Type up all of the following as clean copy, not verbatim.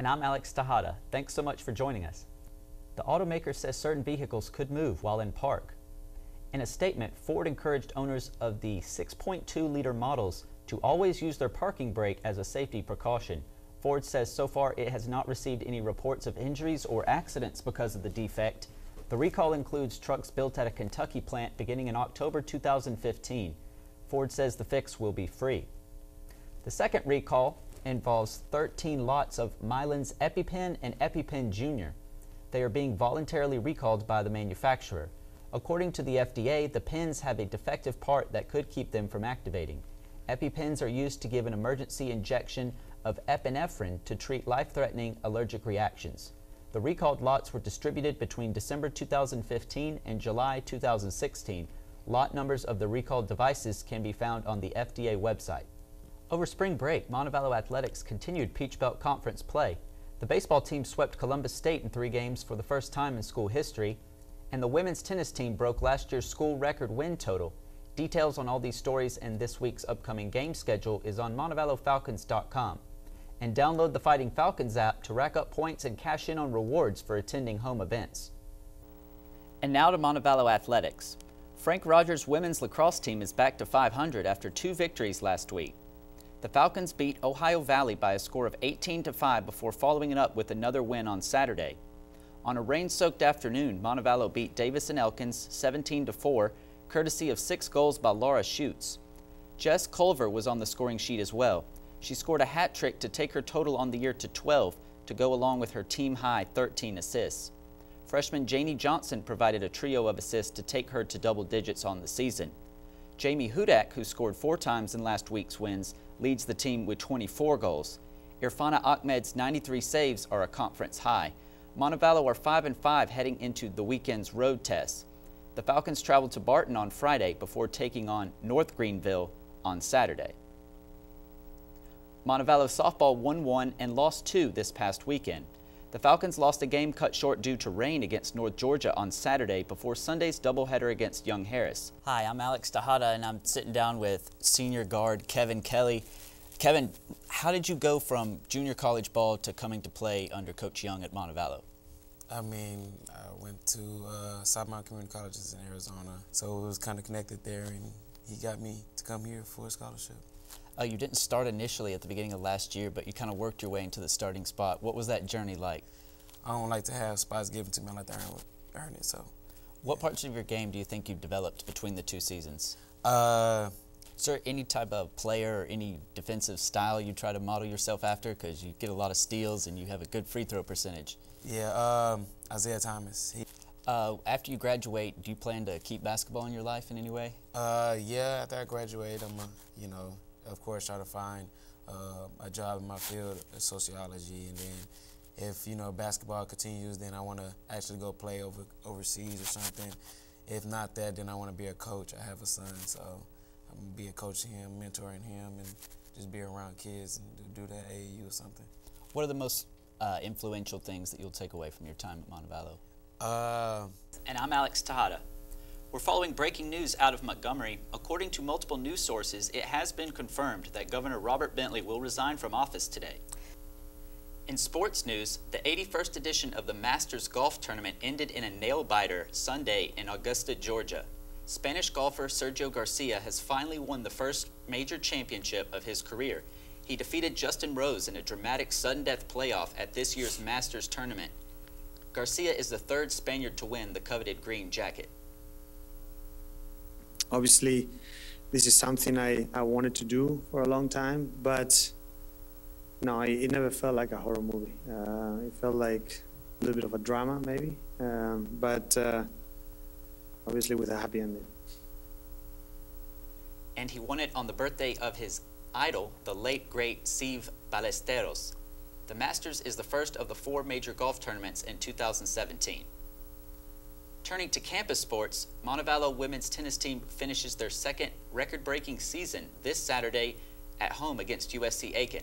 And I'm Alex Tejada. Thanks so much for joining us. The automaker says certain vehicles could move while in park. In a statement, Ford encouraged owners of the 6.2-liter models to always use their parking brake as a safety precaution. Ford says so far it has not received any reports of injuries or accidents because of the defect. The recall includes trucks built at a Kentucky plant beginning in October 2015. Ford says the fix will be free. The second recall involves 13 lots of Mylan's EpiPen and EpiPen Jr. They are being voluntarily recalled by the manufacturer. According to the FDA, the pens have a defective part that could keep them from activating. EpiPens are used to give an emergency injection of epinephrine to treat life-threatening allergic reactions. The recalled lots were distributed between December 2015 and July 2016. Lot numbers of the recalled devices can be found on the FDA website. Over spring break, Montevallo Athletics continued Peach Belt Conference play. The baseball team swept Columbus State in 3 games for the first time in school history, and the women's tennis team broke last year's school record win total. Details on all these stories and this week's upcoming game schedule is on MontevaloFalcons.com. And download the Fighting Falcons app to rack up points and cash in on rewards for attending home events. And now to Montevallo Athletics. Frank Rogers' women's lacrosse team is back to 500 after 2 victories last week. The Falcons beat Ohio Valley by a score of 18-5 before following it up with another win on Saturday. On a rain-soaked afternoon, Montevallo beat Davison Elkins 17-4, courtesy of 6 goals by Laura Schutz. Jess Culver was on the scoring sheet as well. She scored a hat trick to take her total on the year to 12 to go along with her team-high 13 assists. Freshman Janie Johnson provided a trio of assists to take her to double digits on the season. Jamie Hudak, who scored 4 times in last week's wins, leads the team with 24 goals. Irfana Ahmed's 93 saves are a conference high. Montevallo are 5-5 heading into the weekend's road tests. The Falcons traveled to Barton on Friday before taking on North Greenville on Saturday. Montevallo softball won 1 and lost 2 this past weekend. The Falcons lost a game cut short due to rain against North Georgia on Saturday before Sunday's doubleheader against Young Harris. Hi, I'm Alex Tejada, and I'm sitting down with senior guard Kevin Kelly. Kevin, how did you go from junior college ball to coming to play under Coach Young at Montevallo? I went to South Mountain Community Colleges in Arizona, so it was kind of connected there, and he got me to come here for a scholarship. You didn't start initially at the beginning of last year, but you kind of worked your way into the starting spot. What was that journey like? I don't like to have spots given to me. I like to earn it. So, what parts of your game do you think you've developed between the 2 seasons? Is there any type of player or any defensive style you try to model yourself after? Because you get a lot of steals and you have a good free throw percentage. Yeah, Isaiah Thomas. After you graduate, do you plan to keep basketball in your life in any way? Yeah, after I graduate, I'm of course, try to find a job in my field of sociology, and then if basketball continues, then I want to actually go play overseas or something. If not that, then I want to be a coach. I have a son, so I'm gonna be a coach to him, mentoring him, and just be around kids and do that AAU or something. What are the most influential things that you'll take away from your time at Montevallo? And I'm Alex Tejada. We're following breaking news out of Montgomery. According to multiple news sources, it has been confirmed that Governor Robert Bentley will resign from office today. In sports news, the 81st edition of the Masters Golf Tournament ended in a nail-biter Sunday in Augusta, Georgia. Spanish golfer Sergio Garcia has finally won the first major championship of his career. He defeated Justin Rose in a dramatic sudden-death playoff at this year's Masters Tournament. Garcia is the 3rd Spaniard to win the coveted green jacket. Obviously, this is something I wanted to do for a long time, but no, it never felt like a horror movie. It felt like a little bit of a drama, maybe, but obviously with a happy ending. And he won it on the birthday of his idol, the late, great Steve Ballesteros. The Masters is the first of the 4 major golf tournaments in 2017. Turning to campus sports, Montevallo women's tennis team finishes their 2nd record-breaking season this Saturday at home against USC Aiken.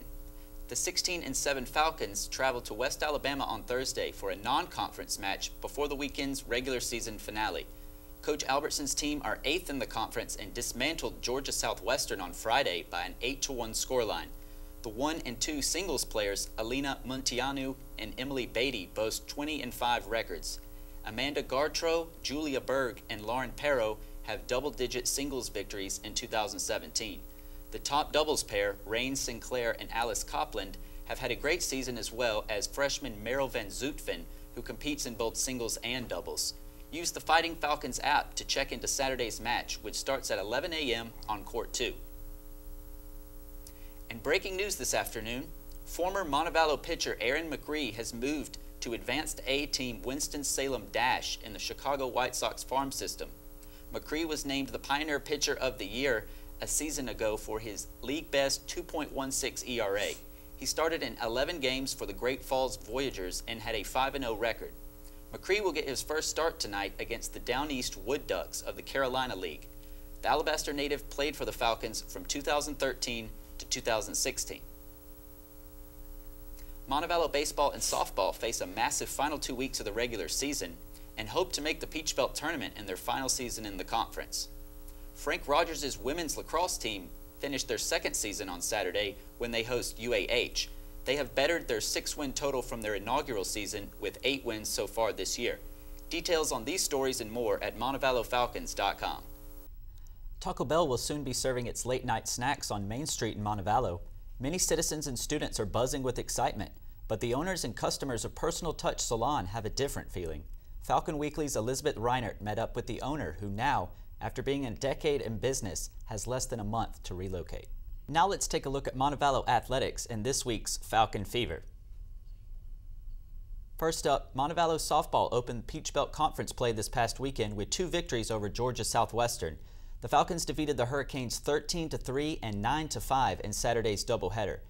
The 16-7 Falcons travel to West Alabama on Thursday for a non-conference match before the weekend's regular season finale. Coach Albertson's team are 8th in the conference and dismantled Georgia Southwestern on Friday by an 8-1 scoreline. The 1 and 2 singles players Alina Munteanu and Emily Beatty boast 20-5 records. Amanda Gartro, Julia Berg, and Lauren Perro have double-digit singles victories in 2017. The top doubles pair, Rain Sinclair and Alice Copland, have had a great season, as well as freshman Meryl Van Zutphen, who competes in both singles and doubles. Use the Fighting Falcons app to check into Saturday's match, which starts at 11 a.m. on Court 2. In breaking news this afternoon, former Montevallo pitcher Aaron McCree has moved to Advanced A Team Winston-Salem Dash in the Chicago White Sox farm system. McCree was named the Pioneer Pitcher of the Year a season ago for his league-best 2.16 ERA. He started in 11 games for the Great Falls Voyagers and had a 5-0 record. McCree will get his first start tonight against the Down East Wood Ducks of the Carolina League. The Alabaster native played for the Falcons from 2013 to 2016. Montevallo baseball and softball face a massive final 2 weeks of the regular season and hope to make the Peach Belt tournament in their final season in the conference. Frank Rogers' women's lacrosse team finished their second season on Saturday when they host UAH. They have bettered their 6-win total from their inaugural season with 8 wins so far this year. Details on these stories and more at MontevalloFalcons.com. Taco Bell will soon be serving its late-night snacks on Main Street in Montevallo. Many citizens and students are buzzing with excitement, but the owners and customers of Personal Touch Salon have a different feeling. Falcon Weekly's Elizabeth Reinert met up with the owner, who now, after being a decade in business, has less than a month to relocate. Now let's take a look at Montevallo athletics in this week's Falcon Fever. First up, Montevallo softball opened Peach Belt Conference play this past weekend with 2 victories over Georgia Southwestern. The Falcons defeated the Hurricanes 13-3 and 9-5 in Saturday's doubleheader.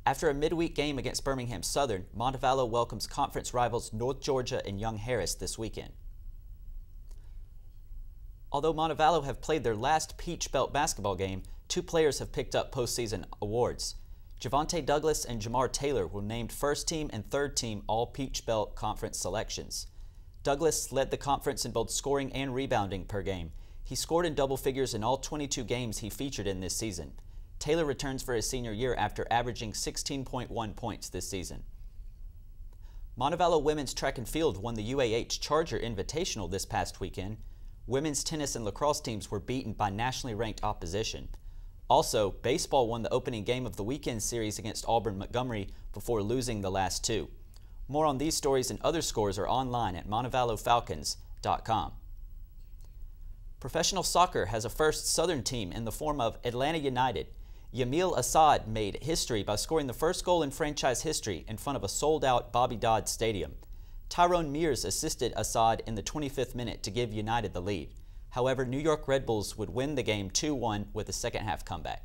After a midweek game against Birmingham Southern, Montevallo welcomes conference rivals North Georgia and Young Harris this weekend. Although Montevallo have played their last Peach Belt basketball game, 2 players have picked up postseason awards. Javonte Douglas and Jamar Taylor were named first team and third team all Peach Belt Conference selections. Douglas led the conference in both scoring and rebounding per game. He scored in double figures in all 22 games he featured in this season. Taylor returns for his senior year after averaging 16.1 points this season. Montevallo women's track and field won the UAH Charger Invitational this past weekend. Women's tennis and lacrosse teams were beaten by nationally ranked opposition. Also, baseball won the opening game of the weekend series against Auburn Montgomery before losing the last 2. More on these stories and other scores are online at MontevaloFalcons.com. Professional soccer has a first Southern team in the form of Atlanta United. Yamil Assad made history by scoring the first goal in franchise history in front of a sold-out Bobby Dodd Stadium. Tyrone Mears assisted Assad in the 25th minute to give United the lead. However, New York Red Bulls would win the game 2-1 with a second-half comeback.